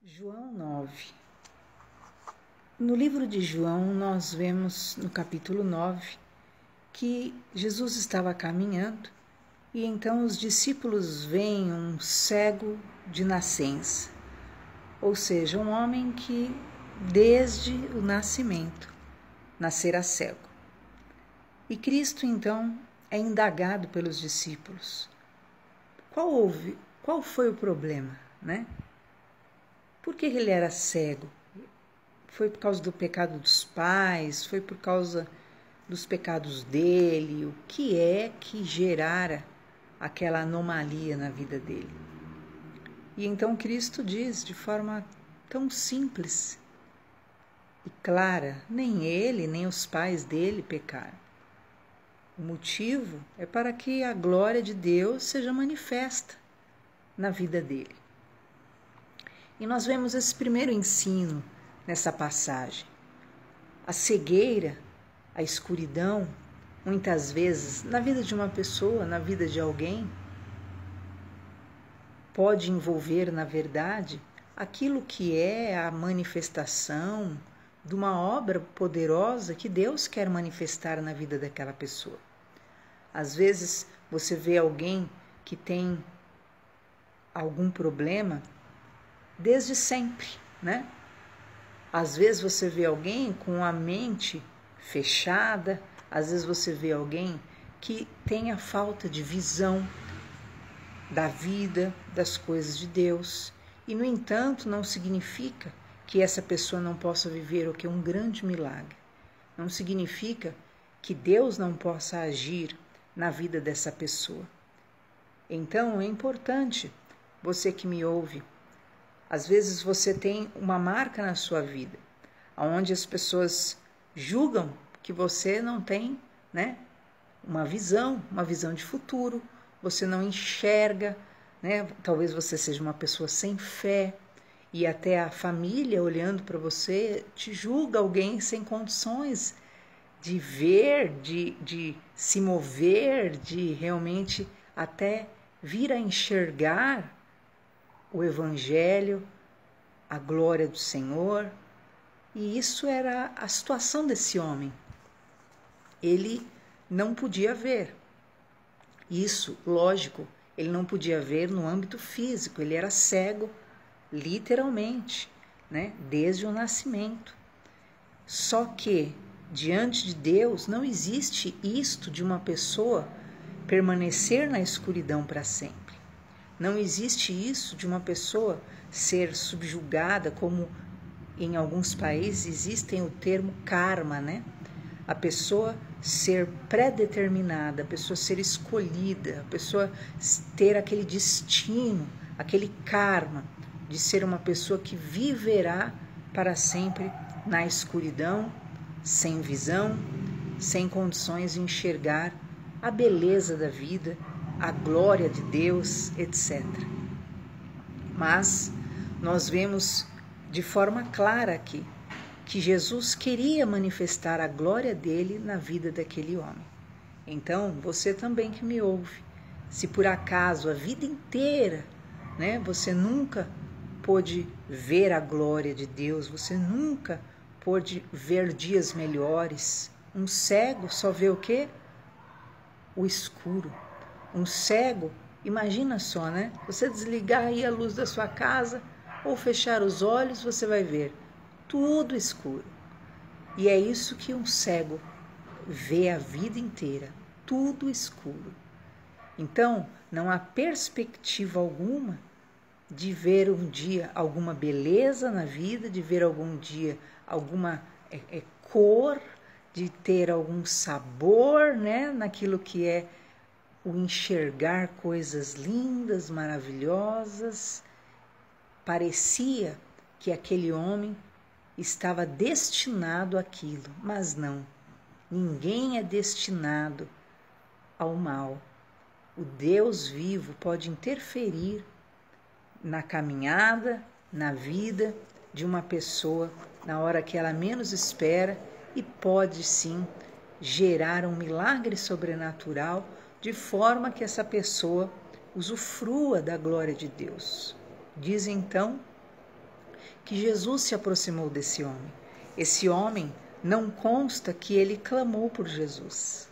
João 9. No livro de João, nós vemos no capítulo 9 que Jesus estava caminhando e então os discípulos veem um cego de nascença, ou seja, um homem que desde o nascimento nascera cego. E Cristo então é indagado pelos discípulos. Qual foi o problema, né? Por que ele era cego? Foi por causa do pecado dos pais? Foi por causa dos pecados dele? O que é que gerara aquela anomalia na vida dele? E então Cristo diz de forma tão simples e clara: nem ele, nem os pais dele pecaram. O motivo é para que a glória de Deus seja manifesta na vida dele. E nós vemos esse primeiro ensino nessa passagem. A cegueira, a escuridão, muitas vezes, na vida de uma pessoa, na vida de alguém, pode envolver, na verdade, aquilo que é a manifestação de uma obra poderosa que Deus quer manifestar na vida daquela pessoa. Às vezes, você vê alguém que tem algum problema desde sempre, né? Às vezes você vê alguém com a mente fechada, às vezes você vê alguém que tem a falta de visão da vida, das coisas de Deus. E, no entanto, não significa que essa pessoa não possa viver o que é um grande milagre. Não significa que Deus não possa agir na vida dessa pessoa. Então, é importante, você que me ouve, às vezes você tem uma marca na sua vida, onde as pessoas julgam que você não tem, né, uma visão de futuro, você não enxerga, né, talvez você seja uma pessoa sem fé, e até a família olhando para você te julga alguém sem condições de ver, de se mover, de realmente até vir a enxergar o Evangelho, a glória do Senhor. E isso era a situação desse homem. Ele não podia ver. Isso, lógico, ele não podia ver no âmbito físico. Ele era cego, literalmente, né? Desde o nascimento. Só que, diante de Deus, não existe isto de uma pessoa permanecer na escuridão para sempre. Não existe isso de uma pessoa ser subjugada, como em alguns países existem o termo karma, né? A pessoa ser predeterminada, a pessoa ser escolhida, a pessoa ter aquele destino, aquele karma de ser uma pessoa que viverá para sempre na escuridão, sem visão, sem condições de enxergar a beleza da vida, a glória de Deus, etc. Mas nós vemos de forma clara aqui que Jesus queria manifestar a glória dele na vida daquele homem. Então, você também que me ouve, se por acaso a vida inteira, né, você nunca pôde ver a glória de Deus, você nunca pôde ver dias melhores, um cego só vê o quê? O escuro. Um cego, imagina só, né? Você desligar aí a luz da sua casa ou fechar os olhos, você vai ver tudo escuro. E é isso que um cego vê a vida inteira, tudo escuro. Então, não há perspectiva alguma de ver um dia alguma beleza na vida, de ver algum dia alguma cor, de ter algum sabor, né, naquilo que é o enxergar coisas lindas, maravilhosas. Parecia que aquele homem estava destinado àquilo, mas não. Ninguém é destinado ao mal. O Deus vivo pode interferir na caminhada, na vida de uma pessoa, na hora que ela menos espera, e pode sim gerar um milagre sobrenatural, de forma que essa pessoa usufrua da glória de Deus. Diz então que Jesus se aproximou desse homem. Esse homem não consta que ele clamou por Jesus.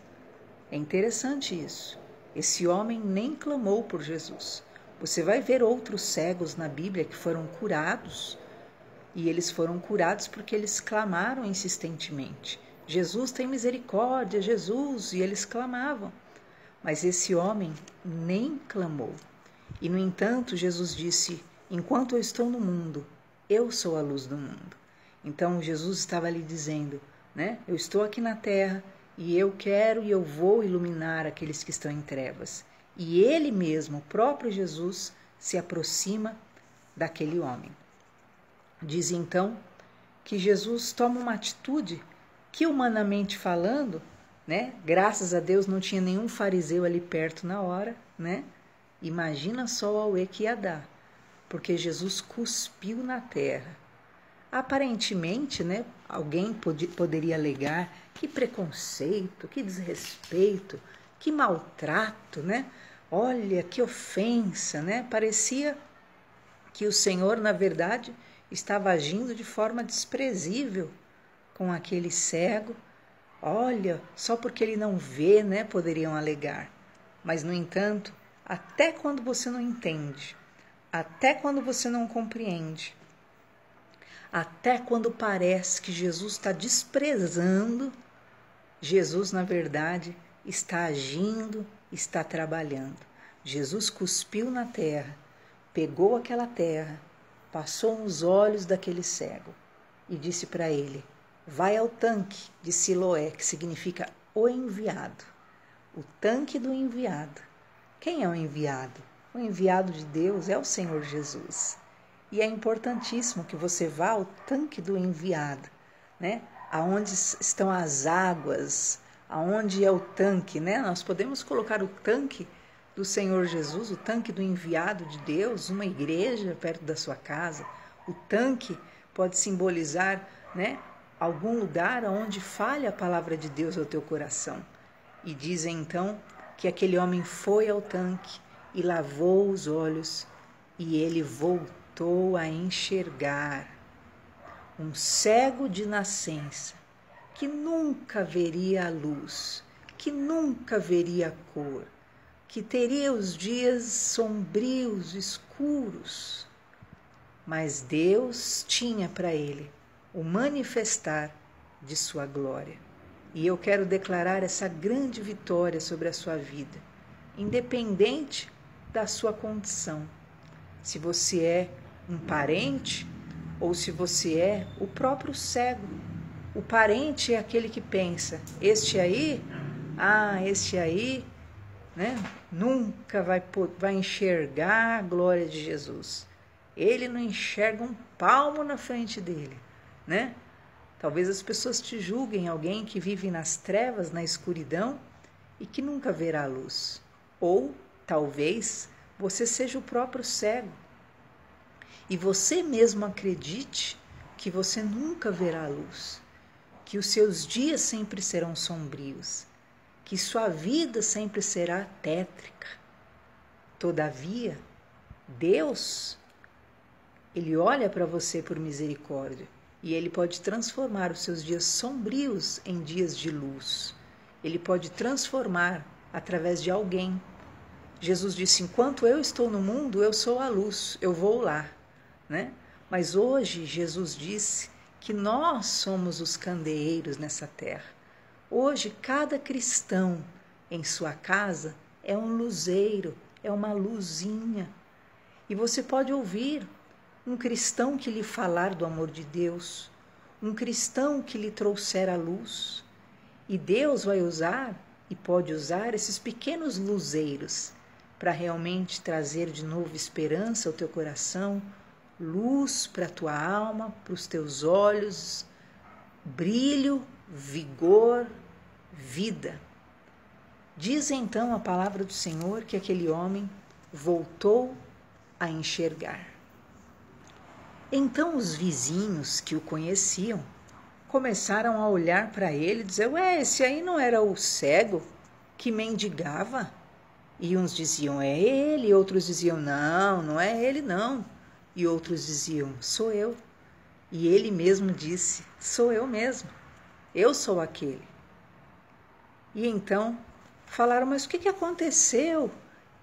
É interessante isso. Esse homem nem clamou por Jesus. Você vai ver outros cegos na Bíblia que foram curados, e eles foram curados porque eles clamaram insistentemente. Jesus tem misericórdia, Jesus, e eles clamavam. Mas esse homem nem clamou. E, no entanto, Jesus disse: enquanto eu estou no mundo, eu sou a luz do mundo. Então, Jesus estava ali dizendo, né? Eu estou aqui na terra e eu quero e eu vou iluminar aqueles que estão em trevas. E ele mesmo, o próprio Jesus, se aproxima daquele homem. Diz então que Jesus toma uma atitude que, humanamente falando, né? Graças a Deus não tinha nenhum fariseu ali perto na hora, né? Imagina só o auê que ia dar, porque Jesus cuspiu na terra. Aparentemente, né, alguém poderia alegar: que preconceito, que desrespeito, que maltrato, né? Olha, que ofensa, né? Parecia que o Senhor, na verdade, estava agindo de forma desprezível com aquele cego. Olha, só porque ele não vê, né, poderiam alegar. Mas, no entanto, até quando você não entende, até quando você não compreende, até quando parece que Jesus está desprezando, Jesus, na verdade, está agindo, está trabalhando. Jesus cuspiu na terra, pegou aquela terra, passou nos olhos daquele cego e disse para ele: vai ao tanque de Siloé, que significa o enviado. O tanque do enviado. Quem é o enviado? O enviado de Deus é o Senhor Jesus. E é importantíssimo que você vá ao tanque do enviado, né? Aonde estão as águas, aonde é o tanque, né? Nós podemos colocar o tanque do Senhor Jesus, o tanque do enviado de Deus, uma igreja perto da sua casa. O tanque pode simbolizar, né, algum lugar onde falha a palavra de Deus ao teu coração. E dizem então que aquele homem foi ao tanque e lavou os olhos e ele voltou a enxergar. Um cego de nascença, que nunca veria a luz, que nunca veria a cor, que teria os dias sombrios, escuros. Mas Deus tinha para ele o manifestar de sua glória. E eu quero declarar essa grande vitória sobre a sua vida, independente da sua condição. Se você é um parente ou se você é o próprio cego. O parente é aquele que pensa: este aí, né, nunca vai enxergar a glória de Jesus. Ele não enxerga um palmo na frente dele, né? Talvez as pessoas te julguem, alguém que vive nas trevas, na escuridão e que nunca verá a luz. Ou talvez você seja o próprio cego e você mesmo acredite que você nunca verá a luz, que os seus dias sempre serão sombrios, que sua vida sempre será tétrica. Todavia, Deus, Ele olha para você por misericórdia e Ele pode transformar os seus dias sombrios em dias de luz. Ele pode transformar através de alguém. Jesus disse: enquanto eu estou no mundo, eu sou a luz, eu vou lá, né? Mas hoje Jesus disse que nós somos os candeeiros nessa terra. Hoje cada cristão em sua casa é um luzeiro, é uma luzinha. E você pode ouvir um cristão que lhe falar do amor de Deus, um cristão que lhe trouxer a luz. E Deus vai usar e pode usar esses pequenos luzeiros para realmente trazer de novo esperança ao teu coração, luz para a tua alma, para os teus olhos, brilho, vigor, vida. Diz então a palavra do Senhor que aquele homem voltou a enxergar. Então os vizinhos que o conheciam começaram a olhar para ele e dizer: ué, esse aí não era o cego que mendigava? E uns diziam: é ele, e outros diziam: não, não é ele não. E outros diziam: sou eu. E ele mesmo disse: sou eu mesmo, eu sou aquele. E então falaram: mas o que aconteceu?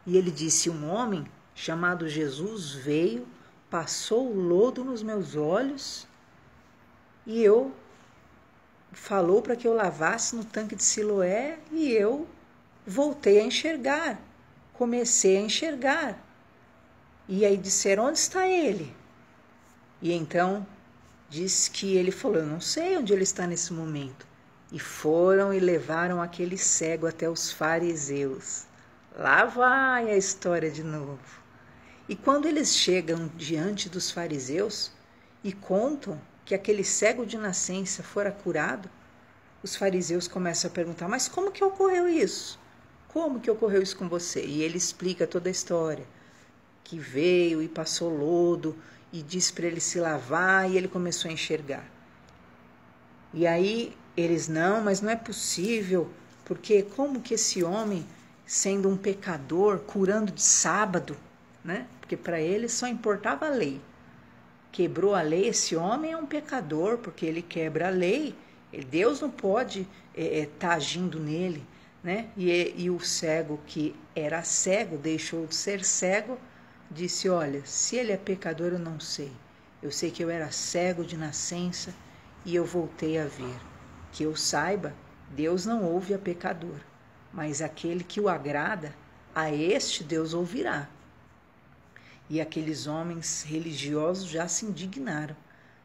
E ele disse: um homem chamado Jesus veio, passou o lodo nos meus olhos e falou para que eu lavasse no tanque de Siloé, e eu voltei a enxergar, comecei a enxergar. E aí disseram: onde está ele? E então diz que ele falou: eu não sei onde ele está nesse momento. E foram e levaram aquele cego até os fariseus. Lá vai a história de novo. E quando eles chegam diante dos fariseus e contam que aquele cego de nascença fora curado, os fariseus começam a perguntar: mas como que ocorreu isso? Como que ocorreu isso com você? E ele explica toda a história, que veio e passou lodo e disse para ele se lavar, e ele começou a enxergar. E aí eles: não, mas não é possível, porque como que esse homem, sendo um pecador, curando de sábado, né? Porque para eles só importava a lei. Quebrou a lei, esse homem é um pecador, porque ele quebra a lei, Deus não pode estar agindo nele, né? E o cego, que era cego, deixou de ser cego, disse: olha, se ele é pecador eu não sei, eu sei que eu era cego de nascença e eu voltei a ver. Que eu saiba, Deus não ouve a pecador, mas aquele que o agrada, a este Deus ouvirá. E aqueles homens religiosos já se indignaram: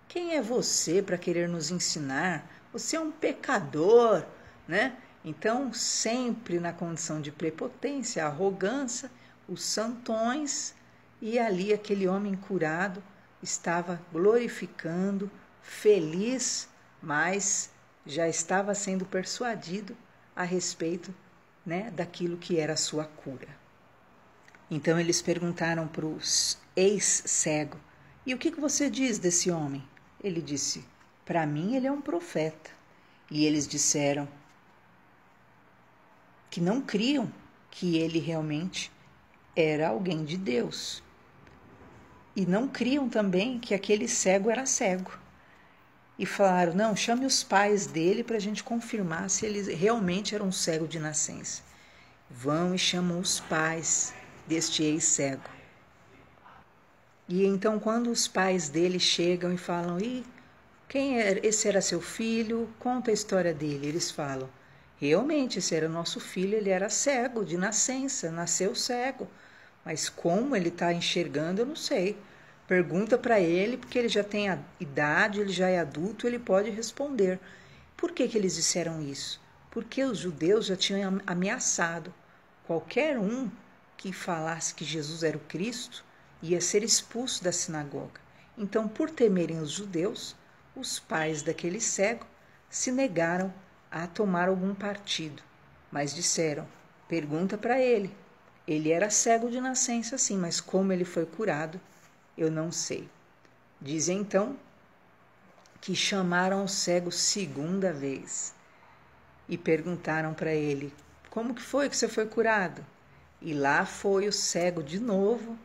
quem é você para querer nos ensinar? Você é um pecador, né? Então, sempre na condição de prepotência, arrogância, os santões, e ali aquele homem curado estava glorificando, feliz, mas já estava sendo persuadido a respeito, né, daquilo que era a sua cura. Então eles perguntaram para o ex-cego: e o que você diz desse homem? Ele disse: para mim ele é um profeta. E eles disseram que não criam que ele realmente era alguém de Deus. E não criam também que aquele cego era cego. E falaram: não, chame os pais dele para a gente confirmar se ele realmente era um cego de nascença. Vão e chamam os pais deste ex-cego. E então, quando os pais dele chegam e falam: e quem era? Esse era seu filho? Conta a história dele. Eles falam: realmente, esse era nosso filho, ele era cego de nascença, nasceu cego. Mas como ele está enxergando, eu não sei. Pergunta para ele, porque ele já tem a idade, ele já é adulto, ele pode responder. Por que eles disseram isso? Porque os judeus já tinham ameaçado: qualquer um que falasse que Jesus era o Cristo ia ser expulso da sinagoga. Então, por temerem os judeus, os pais daquele cego se negaram a tomar algum partido, mas disseram: pergunta para ele. Ele era cego de nascença, sim, mas como ele foi curado, eu não sei. Dizem então que chamaram o cego segunda vez e perguntaram para ele: como que foi que você foi curado? E lá foi o cego de novo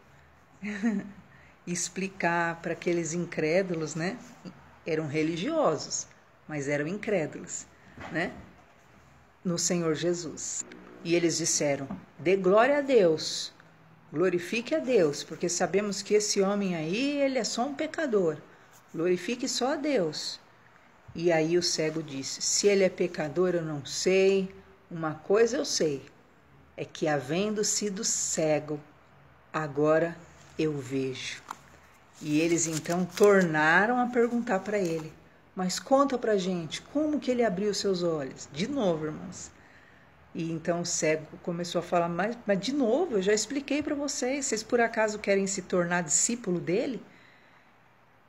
explicar para aqueles incrédulos, né? Eram religiosos, mas eram incrédulos, né? No Senhor Jesus. E eles disseram: dê glória a Deus, glorifique a Deus, porque sabemos que esse homem aí, ele é só um pecador. Glorifique só a Deus. E aí o cego disse: se ele é pecador, eu não sei. Uma coisa eu sei, é que havendo sido cego, agora eu vejo. E eles então tornaram a perguntar para ele: mas conta pra gente, como que ele abriu seus olhos? De novo, irmãos. E então o cego começou a falar: mas de novo, eu já expliquei para vocês por acaso querem se tornar discípulo dele?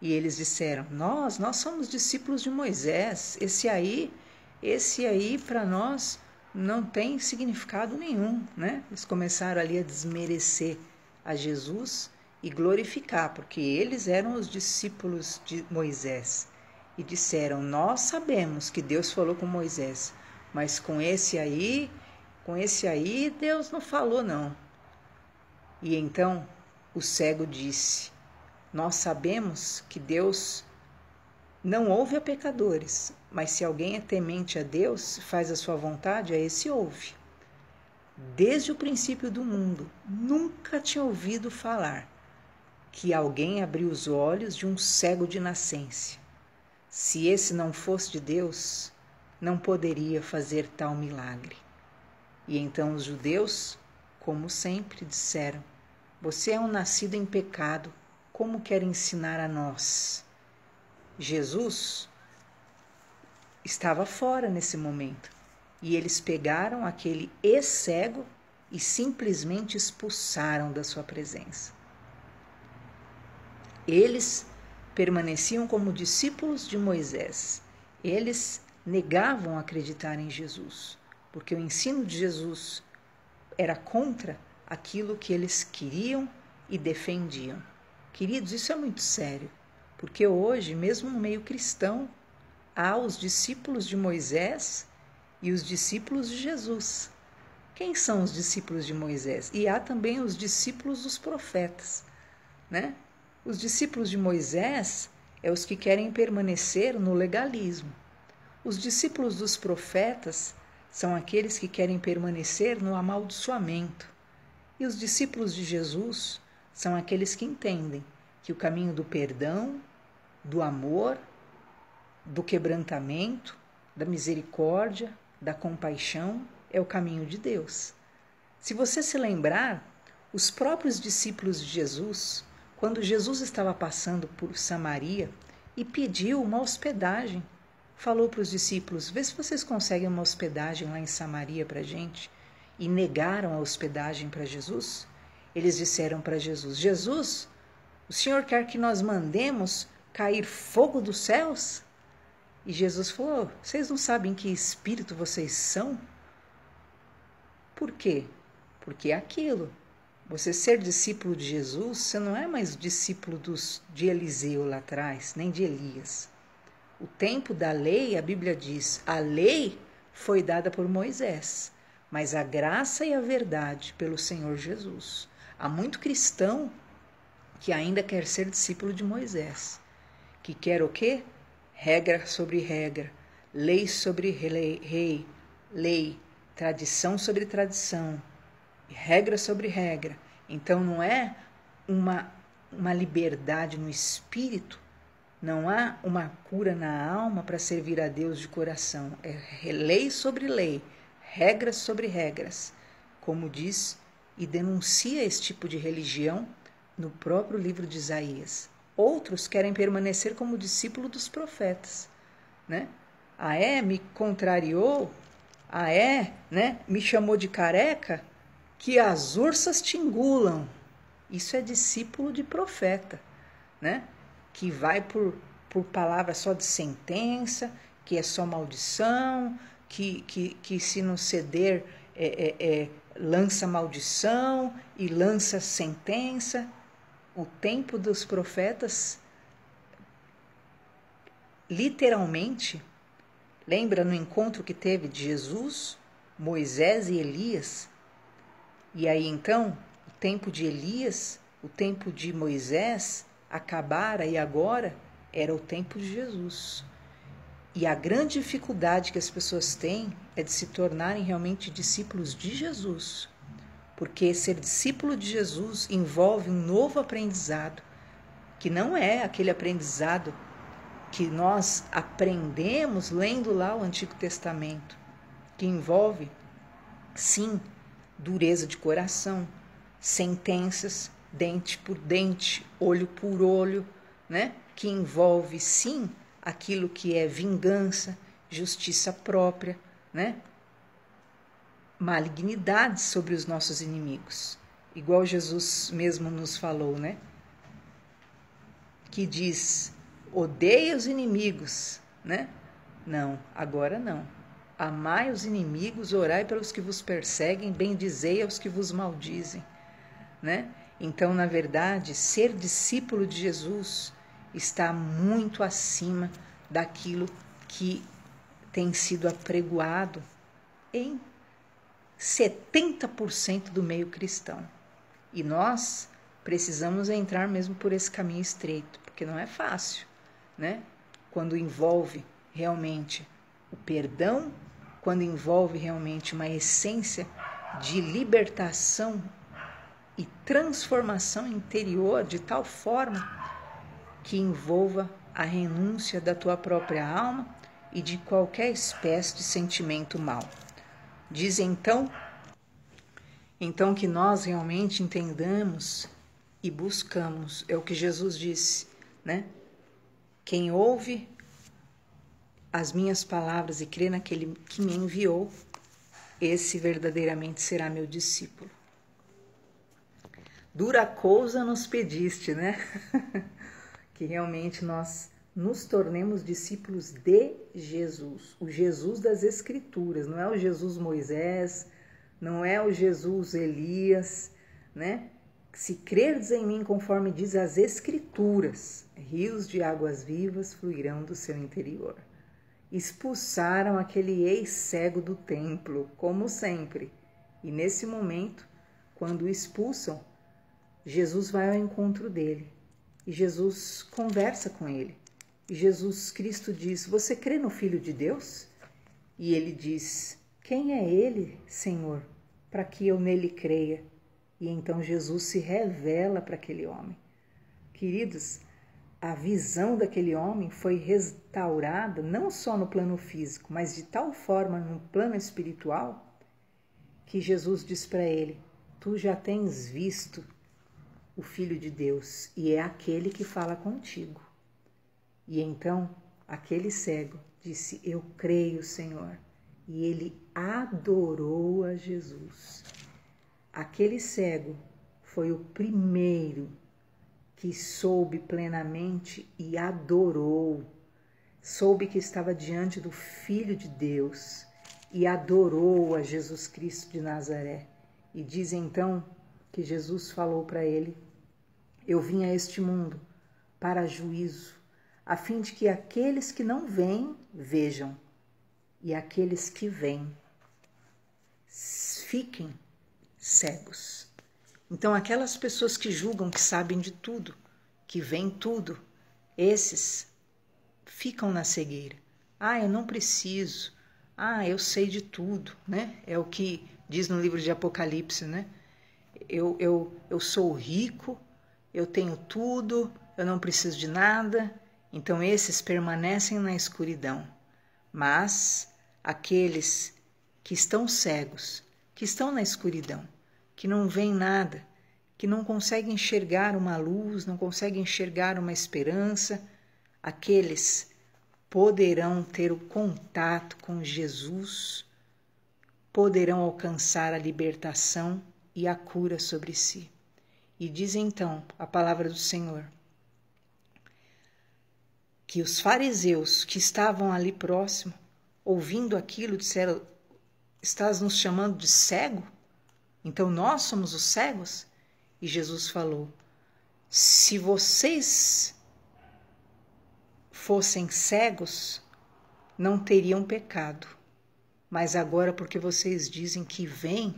E eles disseram: nós somos discípulos de Moisés, esse aí para nós não tem significado nenhum, né? Eles começaram ali a desmerecer a Jesus e glorificar, porque eles eram os discípulos de Moisés. E disseram: nós sabemos que Deus falou com Moisés, mas com esse aí Deus não falou não. E então o cego disse: nós sabemos que Deus Não ouve a pecadores, mas se alguém é temente a Deus, faz a sua vontade, a esse ouve. Desde o princípio do mundo, nunca tinha ouvido falar que alguém abriu os olhos de um cego de nascença. Se esse não fosse de Deus, não poderia fazer tal milagre. E então os judeus, como sempre, disseram: você é um nascido em pecado, como quer ensinar a nós? Jesus estava fora nesse momento. E eles pegaram aquele ex-cego e simplesmente expulsaram da sua presença. Eles permaneciam como discípulos de Moisés. Eles negavam acreditar em Jesus, porque o ensino de Jesus era contra aquilo que eles queriam e defendiam. Queridos, isso é muito sério, porque hoje, mesmo no meio cristão, há os discípulos de Moisés e os discípulos de Jesus. Quem são os discípulos de Moisés? E há também os discípulos dos profetas, né? Os discípulos de Moisés é os que querem permanecer no legalismo. Os discípulos dos profetas são aqueles que querem permanecer no amaldiçoamento. E os discípulos de Jesus são aqueles que entendem que o caminho do perdão, do amor, do quebrantamento, da misericórdia, da compaixão é o caminho de Deus. Se você se lembrar, os próprios discípulos de Jesus, quando Jesus estava passando por Samaria e pediu uma hospedagem, falou para os discípulos: vê se vocês conseguem uma hospedagem lá em Samaria para a gente, e negaram a hospedagem para Jesus. Eles disseram para Jesus: Jesus, o Senhor quer que nós mandemos cair fogo dos céus? E Jesus falou: vocês não sabem que espírito vocês são? Por quê? Porque é aquilo. Você ser discípulo de Jesus, você não é mais discípulo de Eliseu lá atrás, nem de Elias. O tempo da lei, a Bíblia diz, a lei foi dada por Moisés, mas a graça e a verdade pelo Senhor Jesus. Há muito cristão que ainda quer ser discípulo de Moisés, que quer o quê? Regra sobre regra, lei sobre lei, tradição sobre tradição, regra sobre regra. Então não é uma liberdade no espírito, não há uma cura na alma para servir a Deus de coração. É lei sobre lei, regras sobre regras, como diz e denuncia esse tipo de religião no próprio livro de Isaías. Outros querem permanecer como discípulo dos profetas, né? Me contrariou, me chamou de careca, que as ursas te engulam. Isso é discípulo de profeta, né? Que vai por palavras só de sentença, que é só maldição, que se não ceder lança maldição e lança sentença. O tempo dos profetas, literalmente, lembra no encontro que teve de Jesus, Moisés e Elias? E aí então, o tempo de Elias, o tempo de Moisés acabara e agora era o tempo de Jesus. E a grande dificuldade que as pessoas têm é de se tornarem realmente discípulos de Jesus. Porque ser discípulo de Jesus envolve um novo aprendizado, que não é aquele aprendizado que nós aprendemos lendo lá o Antigo Testamento, que envolve, sim, dureza de coração, sentenças, dente por dente, olho por olho, né? Que envolve, sim, aquilo que é vingança, justiça própria, né? Malignidade sobre os nossos inimigos, igual Jesus mesmo nos falou, né? Que diz: odeia os inimigos, né? Não, agora não. Amai os inimigos, orai pelos que vos perseguem, bendizei aos que vos maldizem, né? Então, na verdade, ser discípulo de Jesus está muito acima daquilo que tem sido apregoado em 70% do meio cristão. E nós precisamos entrar mesmo por esse caminho estreito, porque não é fácil, né? quando envolve realmente o perdão, quando envolve realmente uma essência de libertação e transformação interior de tal forma que envolva a renúncia da tua própria alma e de qualquer espécie de sentimento mau. Diz então que nós realmente entendamos e buscamos, é o que Jesus disse, né? Quem ouve as minhas palavras e crê naquele que me enviou, esse verdadeiramente será meu discípulo. Dura coisa nos pediste, né? Que realmente nós nos tornemos discípulos de Jesus, o Jesus das Escrituras, não é o Jesus Moisés, não é o Jesus Elias, né? Se crerdes em mim conforme diz as Escrituras, rios de águas vivas fluirão do seu interior. Expulsaram aquele ex-cego do templo, como sempre, e nesse momento, quando o expulsam, Jesus vai ao encontro dele e Jesus conversa com ele. E Jesus Cristo diz: você crê no Filho de Deus? E ele diz: quem é ele, Senhor, para que eu nele creia? E então Jesus se revela para aquele homem. Queridos, a visão daquele homem foi restaurada não só no plano físico, mas de tal forma no plano espiritual, que Jesus diz para ele: tu já tens visto o Filho de Deus, e é aquele que fala contigo. E então aquele cego disse: eu creio, Senhor. E ele adorou a Jesus. Aquele cego foi o primeiro que soube plenamente e adorou, soube que estava diante do Filho de Deus e adorou a Jesus Cristo de Nazaré. E diz então que Jesus falou para ele: eu vim a este mundo para juízo, a fim de que aqueles que não vêm, vejam, e aqueles que vêm, fiquem cegos. Então, aquelas pessoas que julgam que sabem de tudo, que veem tudo, esses ficam na cegueira. Eu não preciso. Eu sei de tudo, né? É o que diz no livro de Apocalipse, né? Eu sou rico, eu tenho tudo, eu não preciso de nada. Então, esses permanecem na escuridão. Mas aqueles que estão cegos, que estão na escuridão, que não veem nada, que não conseguem enxergar uma luz, não conseguem enxergar uma esperança, aqueles poderão ter o contato com Jesus, poderão alcançar a libertação e a cura sobre si. E diz então a palavra do Senhor que os fariseus que estavam ali próximo, ouvindo aquilo, disseram: estás nos chamando de cego? Então nós somos os cegos? E Jesus falou: se vocês fossem cegos, não teriam pecado. Mas agora, porque vocês dizem que veem,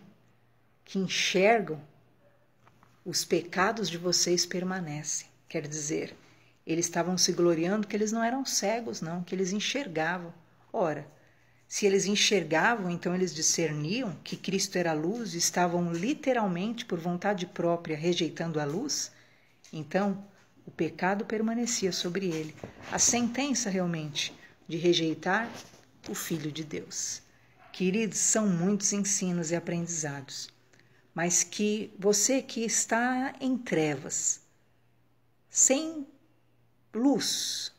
que enxergam, os pecados de vocês permanecem. Quer dizer, eles estavam se gloriando que eles não eram cegos, não, que eles enxergavam. Ora, se eles enxergavam, então eles discerniam que Cristo era a luz e estavam literalmente, por vontade própria, rejeitando a luz, então o pecado permanecia sobre ele. A sentença realmente de rejeitar o Filho de Deus. Queridos, são muitos ensinos e aprendizados, mas que você que está em trevas, sem luz,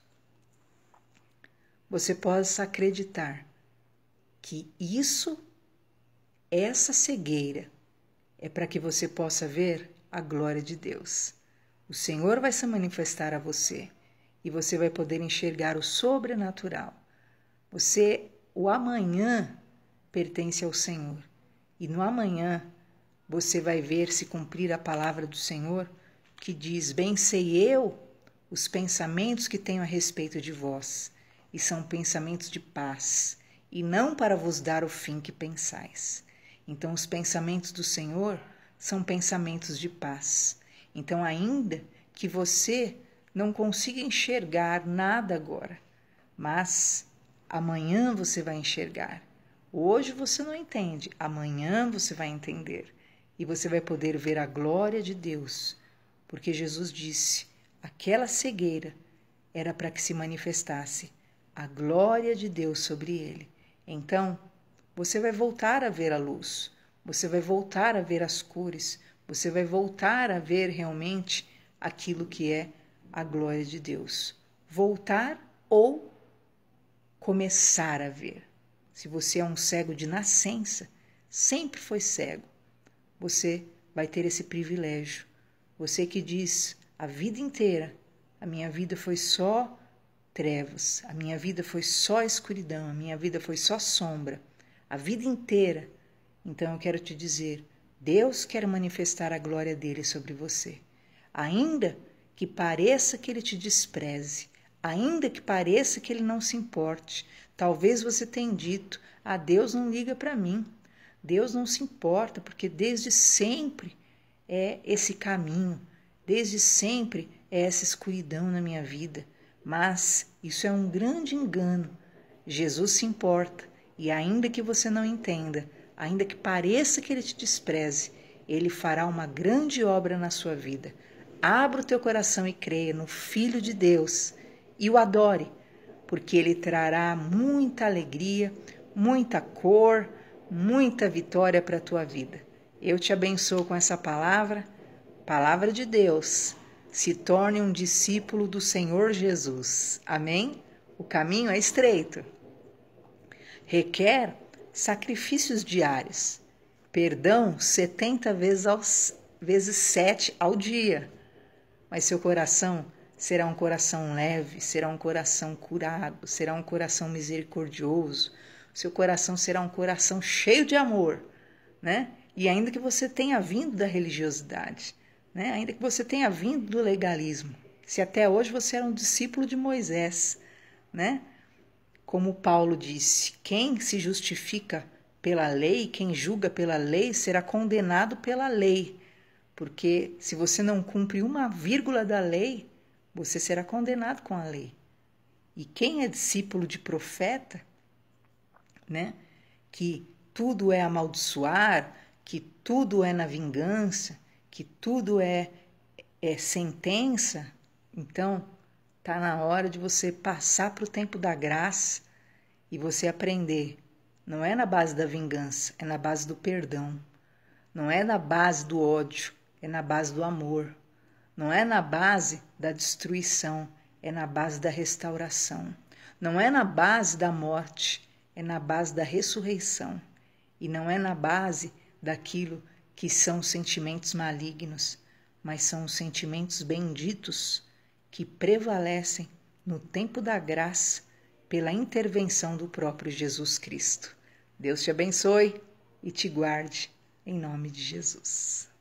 você possa acreditar que essa cegueira, é para que você possa ver a glória de Deus. O Senhor vai se manifestar a você e você vai poder enxergar o sobrenatural. O amanhã pertence ao Senhor e no amanhã você vai ver se cumprir a palavra do Senhor que diz: bem sei eu os pensamentos que tenho a respeito de vós, e são pensamentos de paz, e não para vos dar o fim que pensais. Então, os pensamentos do Senhor são pensamentos de paz. Então, ainda que você não consiga enxergar nada agora, mas amanhã você vai enxergar. Hoje você não entende, amanhã você vai entender e você vai poder ver a glória de Deus, porque Jesus disse: aquela cegueira era para que se manifestasse a glória de Deus sobre ele. Então, você vai voltar a ver a luz, você vai voltar a ver as cores, você vai voltar a ver realmente aquilo que é a glória de Deus. Voltar ou começar a ver. Se você é um cego de nascença, sempre foi cego, você vai ter esse privilégio. Você que diz a vida inteira: a minha vida foi só trevas, a minha vida foi só escuridão, a minha vida foi só sombra, a vida inteira. Então eu quero te dizer, Deus quer manifestar a glória dele sobre você. Ainda que pareça que ele te despreze, ainda que pareça que ele não se importe, talvez você tenha dito: ah, Deus não liga para mim, Deus não se importa, porque desde sempre é esse caminho, desde sempre é essa escuridão na minha vida. Mas isso é um grande engano. Jesus se importa, e ainda que você não entenda, ainda que pareça que ele te despreze, ele fará uma grande obra na sua vida. Abra o teu coração e creia no Filho de Deus e o adore, porque ele trará muita alegria, muita cor, muita vitória para a tua vida. Eu te abençoo com essa palavra, palavra de Deus. Se torne um discípulo do Senhor Jesus. Amém? O caminho é estreito. Requer sacrifícios diários. Perdão 70 vezes 7 ao dia. Mas seu coração será um coração leve, será um coração curado, será um coração misericordioso. Seu coração será um coração cheio de amor, né? E ainda que você tenha vindo da religiosidade, né? Ainda que você tenha vindo do legalismo, se até hoje você era um discípulo de Moisés, né? Como Paulo disse, quem se justifica pela lei, quem julga pela lei, será condenado pela lei. Porque se você não cumpre uma vírgula da lei, você será condenado com a lei. E quem é discípulo de profeta, né? Que tudo é amaldiçoar, que tudo é na vingança, que tudo é sentença, então está na hora de você passar para o tempo da graça e você aprender. Não é na base da vingança, é na base do perdão. Não é na base do ódio, é na base do amor. Não é na base da destruição, é na base da restauração. Não é na base da morte, é na base da ressurreição. E não é na base daquilo que são sentimentos malignos, mas são os sentimentos benditos que prevalecem no tempo da graça pela intervenção do próprio Jesus Cristo. Deus te abençoe e te guarde, em nome de Jesus.